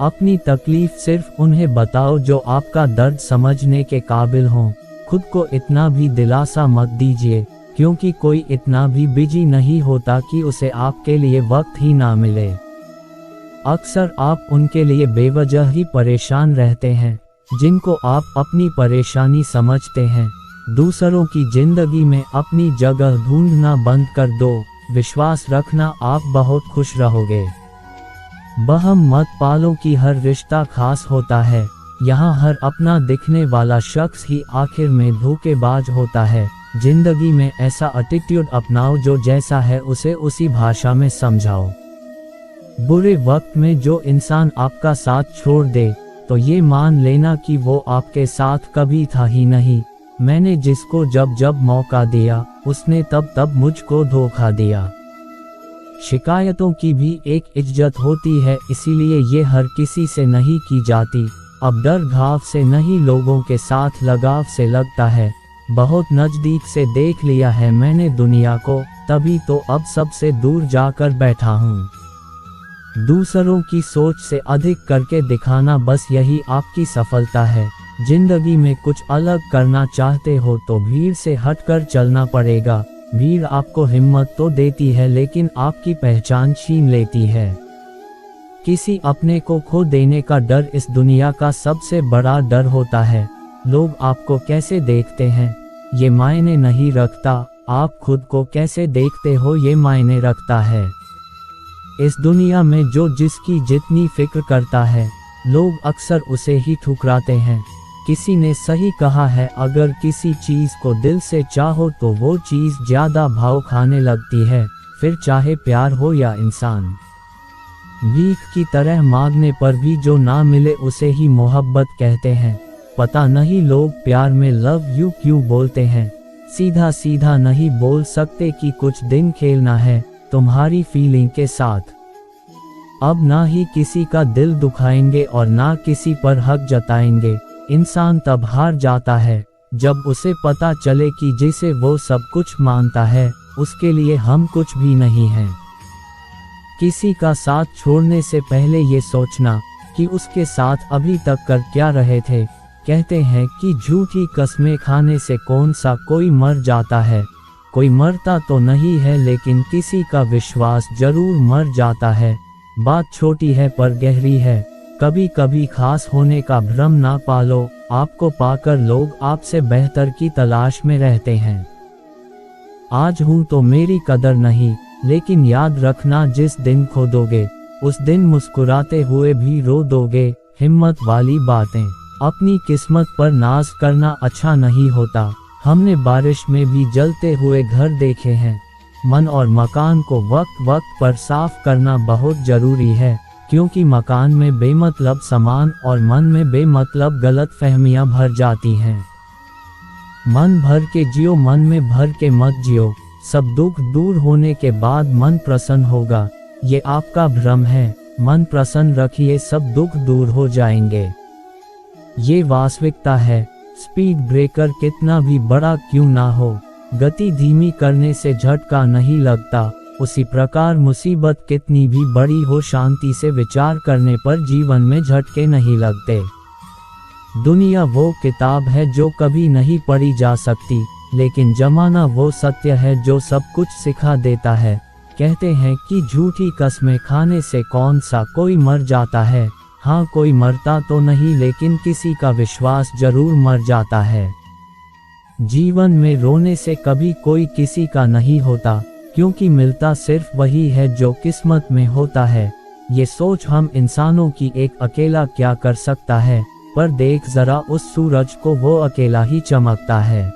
अपनी तकलीफ सिर्फ उन्हें बताओ जो आपका दर्द समझने के काबिल हों। खुद को इतना भी दिलासा मत दीजिए, क्योंकि कोई इतना भी बिजी नहीं होता कि उसे आपके लिए वक्त ही ना मिले। अक्सर आप उनके लिए बेवजह ही परेशान रहते हैं, जिनको आप अपनी परेशानी समझते हैं। दूसरों की जिंदगी में अपनी जगह ढूंढना बंद कर दो। विश्वास रखना, आप बहुत खुश रहोगे। बहम मत पालो कि हर रिश्ता खास होता है। यहाँ हर अपना दिखने वाला शख्स ही आखिर में धोखेबाज होता है। जिंदगी में ऐसा एटीट्यूड अपनाओ जो जैसा है उसे उसी भाषा में समझाओ। बुरे वक्त में जो इंसान आपका साथ छोड़ दे, तो ये मान लेना कि वो आपके साथ कभी था ही नहीं। मैंने जिसको जब जब मौका दिया, उसने तब तब मुझको धोखा दिया। शिकायतों की भी एक इज्जत होती है, इसीलिए ये हर किसी से नहीं की जाती। अब डर घाव से नहीं, लोगों के साथ लगाव से लगता है। बहुत नज़दीक से देख लिया है मैंने दुनिया को, तभी तो अब सबसे दूर जाकर बैठा हूँ। दूसरों की सोच से अधिक करके दिखाना, बस यही आपकी सफलता है। जिंदगी में कुछ अलग करना चाहते हो तो भीड़ से हटकर चलना पड़ेगा। भीड़ आपको हिम्मत तो देती है, लेकिन आपकी पहचान छीन लेती है। किसी अपने को खो देने का डर इस दुनिया का सबसे बड़ा डर होता है। लोग आपको कैसे देखते हैं ये मायने नहीं रखता, आप खुद को कैसे देखते हो ये मायने रखता है। इस दुनिया में जो जिसकी जितनी फिक्र करता है, लोग अक्सर उसे ही ठुकराते हैं। किसी ने सही कहा है, अगर किसी चीज़ को दिल से चाहो तो वो चीज़ ज़्यादा भाव खाने लगती है, फिर चाहे प्यार हो या इंसान। भीख की तरह मांगने पर भी जो ना मिले उसे ही मोहब्बत कहते हैं। पता नहीं लोग प्यार में लव यू क्यों बोलते हैं। सीधा सीधा नहीं बोल सकते कि कुछ दिन खेलना है तुम्हारी फीलिंग के साथ। अब ना ही किसी का दिल दुखाएंगे और ना किसी पर हक जताएंगे। इंसान तब हार जाता है जब उसे पता चले कि जिसे वो सब कुछ मानता है, उसके लिए हम कुछ भी नहीं हैं। किसी का साथ छोड़ने से पहले ये सोचना कि उसके साथ अभी तक कर क्या रहे थे। कहते हैं कि झूठी कस्में खाने से कौन सा कोई मर जाता है। कोई मरता तो नहीं है, लेकिन किसी का विश्वास जरूर मर जाता है। बात छोटी है पर गहरी है। कभी कभी खास होने का भ्रम ना पालो, आपको पाकर लोग आपसे बेहतर की तलाश में रहते हैं। आज हूँ तो मेरी कदर नहीं, लेकिन याद रखना जिस दिन खो दोगे, उस दिन मुस्कुराते हुए भी रो दोगे। हिम्मत वाली बातें। अपनी किस्मत पर नाज करना अच्छा नहीं होता। हमने बारिश में भी जलते हुए घर देखे हैं। मन और मकान को वक्त वक्त पर साफ करना बहुत जरूरी है, क्योंकि मकान में बेमतलब सामान और मन में बेमतलब गलत फहमियां भर जाती हैं। मन भर के जियो, मन में भर के मत जियो। सब दुख दूर होने के बाद मन प्रसन्न होगा, ये आपका भ्रम है। मन प्रसन्न रखिए, सब दुख दूर हो जाएंगे। ये वास्तविकता है। स्पीड ब्रेकर कितना भी बड़ा क्यों ना हो, गति धीमी करने से झटका नहीं लगता। उसी प्रकार मुसीबत कितनी भी बड़ी हो, शांति से विचार करने पर जीवन में झटके नहीं लगते। दुनिया वो किताब है जो कभी नहीं पढ़ी जा सकती, लेकिन जमाना वो सत्य है जो सब कुछ सिखा देता है। कहते हैं कि झूठी कस्में खाने से कौन सा कोई मर जाता है। हाँ, कोई मरता तो नहीं, लेकिन किसी का विश्वास जरूर मर जाता है। जीवन में रोने से कभी कोई किसी का नहीं होता, क्योंकि मिलता सिर्फ वही है जो किस्मत में होता है। ये सोच हम इंसानों की, एक अकेला क्या कर सकता है, पर देख जरा उस सूरज को, वो अकेला ही चमकता है।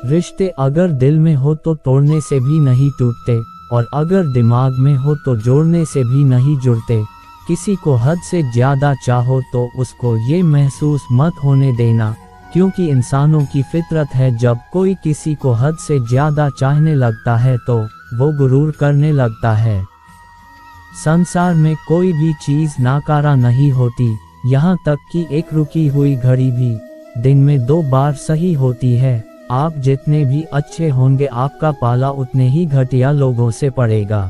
रिश्ते अगर दिल में हो तो तोड़ने से भी नहीं टूटते, और अगर दिमाग में हो तो जोड़ने से भी नहीं जुड़ते। किसी को हद से ज्यादा चाहो तो उसको ये महसूस मत होने देना, क्योंकि इंसानों की फितरत है, जब कोई किसी को हद से ज्यादा चाहने लगता है तो वो गुरूर करने लगता है। संसार में कोई भी चीज नाकारा नहीं होती, यहाँ तक कि एक रुकी हुई घड़ी भी दिन में 2 बार सही होती है। आप जितने भी अच्छे होंगे, आपका पाला उतने ही घटिया लोगों से पड़ेगा।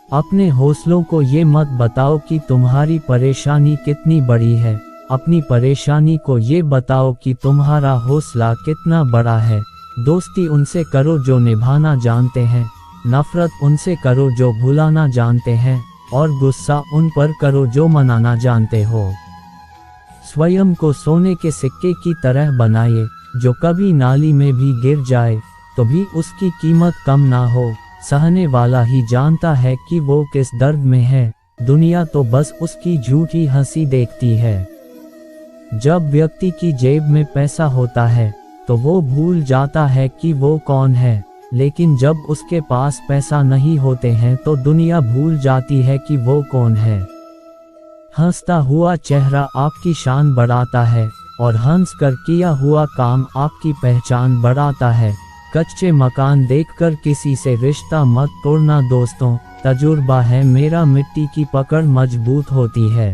अपने हौसलों को ये मत बताओ कि तुम्हारी परेशानी कितनी बड़ी है, अपनी परेशानी को ये बताओ कि तुम्हारा हौसला कितना बड़ा है। दोस्ती उनसे करो जो निभाना जानते हैं, नफरत उनसे करो जो भुलाना जानते हैं, और गुस्सा उन पर करो जो मनाना जानते हो। स्वयं को सोने के सिक्के की तरह बनाइए, जो कभी नाली में भी गिर जाए तो भी उसकी कीमत कम ना हो। सहने वाला ही जानता है कि वो किस दर्द में है, दुनिया तो बस उसकी झूठी हंसी देखती है। जब व्यक्ति की जेब में पैसा होता है तो वो भूल जाता है कि वो कौन है, लेकिन जब उसके पास पैसा नहीं होते हैं तो दुनिया भूल जाती है कि वो कौन है। हंसता हुआ चेहरा आपकी शान बढ़ाता है, और हंसकर किया हुआ काम आपकी पहचान बढ़ाता है। कच्चे मकान देखकर किसी से रिश्ता मत तोड़ना दोस्तों, तजुर्बा है मेरा, मिट्टी की पकड़ मजबूत होती है।